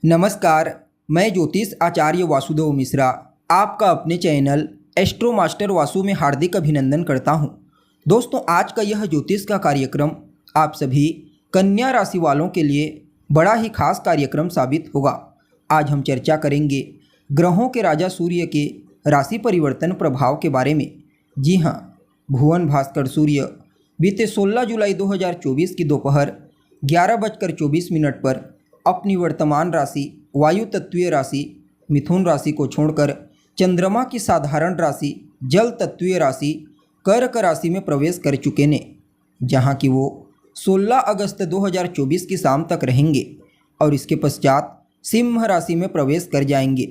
नमस्कार, मैं ज्योतिष आचार्य वासुदेव मिश्रा आपका अपने चैनल एस्ट्रो मास्टर वासु में हार्दिक अभिनंदन करता हूं। दोस्तों, आज का यह ज्योतिष का कार्यक्रम आप सभी कन्या राशि वालों के लिए बड़ा ही खास कार्यक्रम साबित होगा। आज हम चर्चा करेंगे ग्रहों के राजा सूर्य के राशि परिवर्तन प्रभाव के बारे में। जी हाँ, भुवन भास्कर सूर्य बीते 16 जुलाई 2024 की दोपहर 11:24 पर अपनी वर्तमान राशि वायु तत्वीय राशि मिथुन राशि को छोड़कर चंद्रमा की साधारण राशि जल तत्वीय राशि कर्क राशि में प्रवेश कर चुके ने, जहां कि वो 16 अगस्त 2024 की शाम तक रहेंगे और इसके पश्चात सिंह राशि में प्रवेश कर जाएंगे।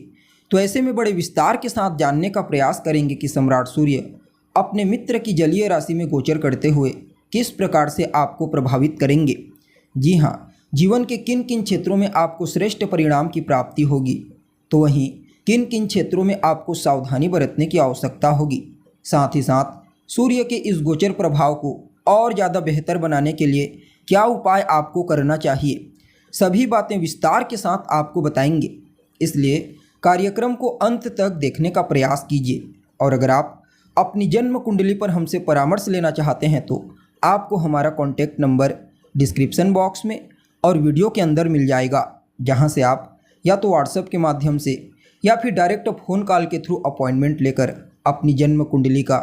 तो ऐसे में बड़े विस्तार के साथ जानने का प्रयास करेंगे कि सम्राट सूर्य अपने मित्र की जलीय राशि में गोचर करते हुए किस प्रकार से आपको प्रभावित करेंगे। जी हाँ, जीवन के किन किन क्षेत्रों में आपको श्रेष्ठ परिणाम की प्राप्ति होगी, तो वहीं किन किन क्षेत्रों में आपको सावधानी बरतने की आवश्यकता होगी। साथ ही साथ सूर्य के इस गोचर प्रभाव को और ज़्यादा बेहतर बनाने के लिए क्या उपाय आपको करना चाहिए, सभी बातें विस्तार के साथ आपको बताएंगे। इसलिए कार्यक्रम को अंत तक देखने का प्रयास कीजिए। और अगर आप अपनी जन्म कुंडली पर हमसे परामर्श लेना चाहते हैं तो आपको हमारा कॉन्टैक्ट नंबर डिस्क्रिप्शन बॉक्स में और वीडियो के अंदर मिल जाएगा, जहां से आप या तो व्हाट्सएप के माध्यम से या फिर डायरेक्ट फ़ोन कॉल के थ्रू अपॉइंटमेंट लेकर अपनी जन्म कुंडली का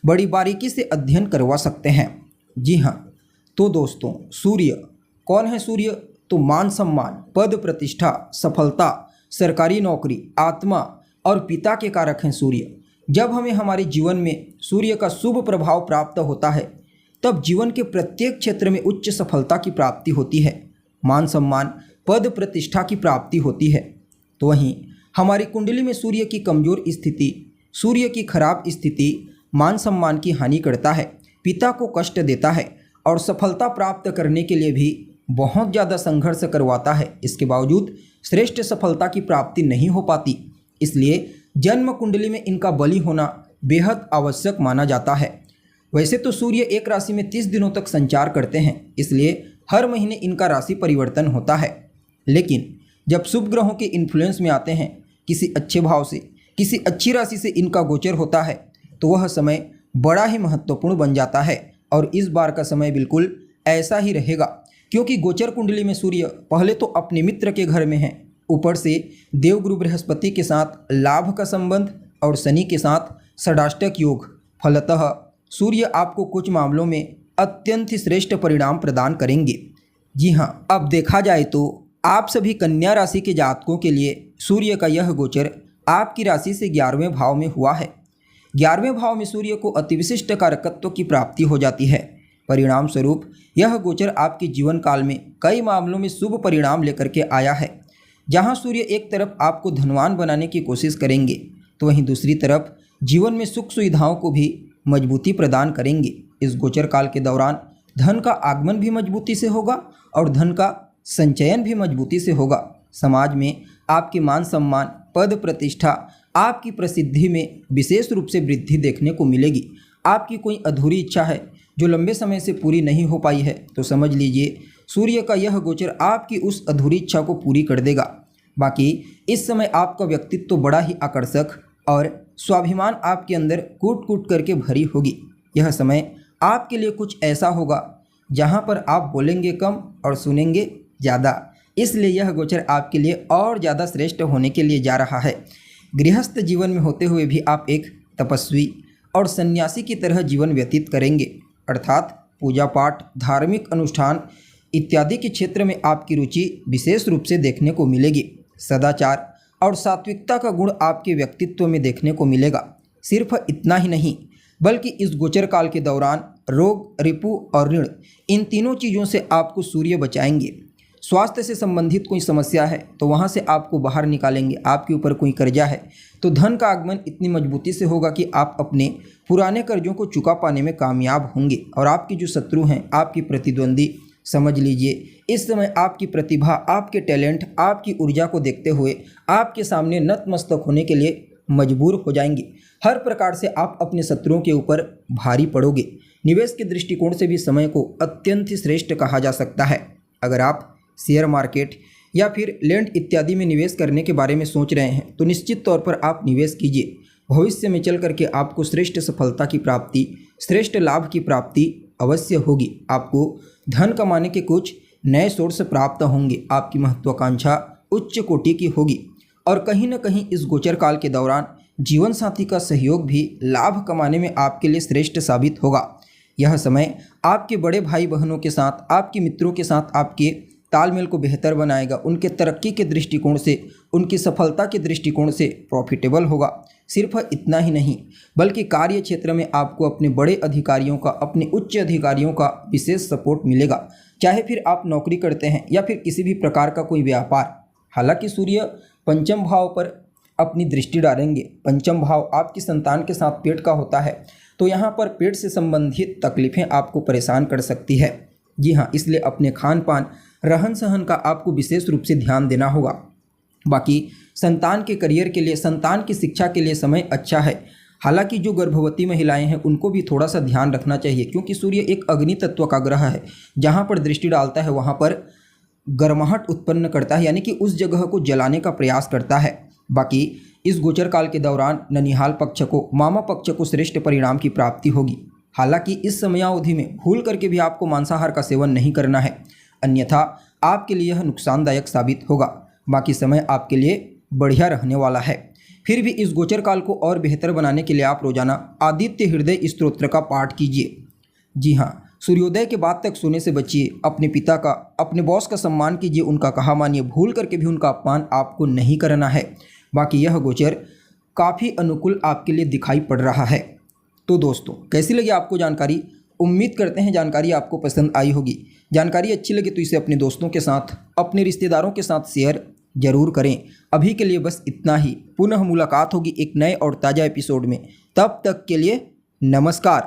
बड़ी बारीकी से अध्ययन करवा सकते हैं। जी हाँ, तो दोस्तों, सूर्य कौन है? सूर्य तो मान सम्मान, पद प्रतिष्ठा, सफलता, सरकारी नौकरी, आत्मा और पिता के कारक हैं सूर्य। जब हमें हमारे जीवन में सूर्य का शुभ प्रभाव प्राप्त होता है तब जीवन के प्रत्येक क्षेत्र में उच्च सफलता की प्राप्ति होती है, मान सम्मान, पद प्रतिष्ठा की प्राप्ति होती है। तो वहीं हमारी कुंडली में सूर्य की कमजोर स्थिति, सूर्य की खराब स्थिति मान सम्मान की हानि करता है, पिता को कष्ट देता है और सफलता प्राप्त करने के लिए भी बहुत ज़्यादा संघर्ष करवाता है। इसके बावजूद श्रेष्ठ सफलता की प्राप्ति नहीं हो पाती। इसलिए जन्म कुंडली में इनका बलि होना बेहद आवश्यक माना जाता है। वैसे तो सूर्य एक राशि में 30 दिनों तक संचार करते हैं, इसलिए हर महीने इनका राशि परिवर्तन होता है। लेकिन जब शुभ ग्रहों के इन्फ्लुएंस में आते हैं, किसी अच्छे भाव से, किसी अच्छी राशि से इनका गोचर होता है, तो वह समय बड़ा ही महत्वपूर्ण बन जाता है। और इस बार का समय बिल्कुल ऐसा ही रहेगा, क्योंकि गोचर कुंडली में सूर्य पहले तो अपने मित्र के घर में है, ऊपर से देवगुरु बृहस्पति के साथ लाभ का संबंध और शनि के साथ षडाष्टक योग। फलतः सूर्य आपको कुछ मामलों में अत्यंत ही श्रेष्ठ परिणाम प्रदान करेंगे। जी हाँ, अब देखा जाए तो आप सभी कन्या राशि के जातकों के लिए सूर्य का यह गोचर आपकी राशि से 11वें भाव में हुआ है। 11वें भाव में सूर्य को अतिविशिष्ट कारकत्व की प्राप्ति हो जाती है। परिणाम स्वरूप यह गोचर आपके जीवन काल में कई मामलों में शुभ परिणाम लेकर के आया है। जहाँ सूर्य एक तरफ आपको धनवान बनाने की कोशिश करेंगे, तो वहीं दूसरी तरफ जीवन में सुख सुविधाओं को भी मजबूती प्रदान करेंगे। इस गोचर काल के दौरान धन का आगमन भी मजबूती से होगा और धन का संचयन भी मजबूती से होगा। समाज में आपके मान सम्मान, पद प्रतिष्ठा, आपकी प्रसिद्धि में विशेष रूप से वृद्धि देखने को मिलेगी। आपकी कोई अधूरी इच्छा है जो लंबे समय से पूरी नहीं हो पाई है, तो समझ लीजिए सूर्य का यह गोचर आपकी उस अधूरी इच्छा को पूरी कर देगा। बाकी इस समय आपका व्यक्तित्व बड़ा ही आकर्षक और स्वाभिमान आपके अंदर कूट कूट करके भरी होगी। यह समय आपके लिए कुछ ऐसा होगा जहां पर आप बोलेंगे कम और सुनेंगे ज़्यादा। इसलिए यह गोचर आपके लिए और ज़्यादा श्रेष्ठ होने के लिए जा रहा है। गृहस्थ जीवन में होते हुए भी आप एक तपस्वी और सन्यासी की तरह जीवन व्यतीत करेंगे, अर्थात पूजा पाठ, धार्मिक अनुष्ठान इत्यादि के क्षेत्र में आपकी रुचि विशेष रूप से देखने को मिलेगी। सदाचार और सात्विकता का गुण आपके व्यक्तित्व में देखने को मिलेगा। सिर्फ इतना ही नहीं, बल्कि इस गोचर काल के दौरान रोग, रिपु और ऋण, इन तीनों चीज़ों से आपको सूर्य बचाएंगे। स्वास्थ्य से संबंधित कोई समस्या है तो वहाँ से आपको बाहर निकालेंगे। आपके ऊपर कोई कर्जा है तो धन का आगमन इतनी मजबूती से होगा कि आप अपने पुराने कर्जों को चुका पाने में कामयाब होंगे। और आपके जो शत्रु हैं, आपकी प्रतिद्वंदी, समझ लीजिए इस समय आपकी प्रतिभा, आपके टैलेंट, आपकी ऊर्जा को देखते हुए आपके सामने नतमस्तक होने के लिए मजबूर हो जाएंगे। हर प्रकार से आप अपने शत्रुओं के ऊपर भारी पड़ोगे। निवेश के दृष्टिकोण से भी समय को अत्यंत ही श्रेष्ठ कहा जा सकता है। अगर आप शेयर मार्केट या फिर लैंड इत्यादि में निवेश करने के बारे में सोच रहे हैं तो निश्चित तौर पर आप निवेश कीजिए। भविष्य में चल करके आपको श्रेष्ठ सफलता की प्राप्ति, श्रेष्ठ लाभ की प्राप्ति अवश्य होगी। आपको धन कमाने के कुछ नए सोर्स प्राप्त होंगे। आपकी महत्वाकांक्षा उच्च कोटि की होगी और कहीं न कहीं इस गोचर काल के दौरान जीवन साथी का सहयोग भी लाभ कमाने में आपके लिए श्रेष्ठ साबित होगा। यह समय आपके बड़े भाई बहनों के साथ, आपके मित्रों के साथ आपके तालमेल को बेहतर बनाएगा। उनके तरक्की के दृष्टिकोण से, उनकी सफलता के दृष्टिकोण से प्रॉफिटेबल होगा। सिर्फ इतना ही नहीं बल्कि कार्य क्षेत्र में आपको अपने बड़े अधिकारियों का, अपने उच्च अधिकारियों का विशेष सपोर्ट मिलेगा, चाहे फिर आप नौकरी करते हैं या फिर किसी भी प्रकार का कोई व्यापार। हालांकि सूर्य पंचम भाव पर अपनी दृष्टि डालेंगे। पंचम भाव आपकी संतान के साथ पेट का होता है, तो यहाँ पर पेट से संबंधित तकलीफें आपको परेशान कर सकती है। जी हाँ, इसलिए अपने खान पान, रहन सहन का आपको विशेष रूप से ध्यान देना होगा। बाकी संतान के करियर के लिए, संतान की शिक्षा के लिए समय अच्छा है। हालांकि जो गर्भवती महिलाएं हैं उनको भी थोड़ा सा ध्यान रखना चाहिए, क्योंकि सूर्य एक अग्नि तत्व का ग्रह है। जहाँ पर दृष्टि डालता है वहाँ पर गर्माहट उत्पन्न करता है, यानी कि उस जगह को जलाने का प्रयास करता है। बाकी इस गोचर काल के दौरान ननिहाल पक्ष को, मामा पक्ष को श्रेष्ठ परिणाम की प्राप्ति होगी। हालांकि इस समयावधि में भूल करके भी आपको मांसाहार का सेवन नहीं करना है, अन्यथा आपके लिए यह नुकसानदायक साबित होगा। बाकी समय आपके लिए बढ़िया रहने वाला है। फिर भी इस गोचर काल को और बेहतर बनाने के लिए आप रोजाना आदित्य हृदय स्तोत्र का पाठ कीजिए। जी हाँ, सूर्योदय के बाद तक सोने से बचिए। अपने पिता का, अपने बॉस का सम्मान कीजिए, उनका कहा मानिए। भूल करके भी उनका अपमान आपको नहीं करना है। बाकी यह गोचर काफ़ी अनुकूल आपके लिए दिखाई पड़ रहा है। तो दोस्तों, कैसी लगी आपको जानकारी? उम्मीद करते हैं जानकारी आपको पसंद आई होगी। जानकारी अच्छी लगी तो इसे अपने दोस्तों के साथ, अपने रिश्तेदारों के साथ शेयर जरूर करें। अभी के लिए बस इतना ही। पुनः मुलाकात होगी एक नए और ताज़ा एपिसोड में। तब तक के लिए नमस्कार।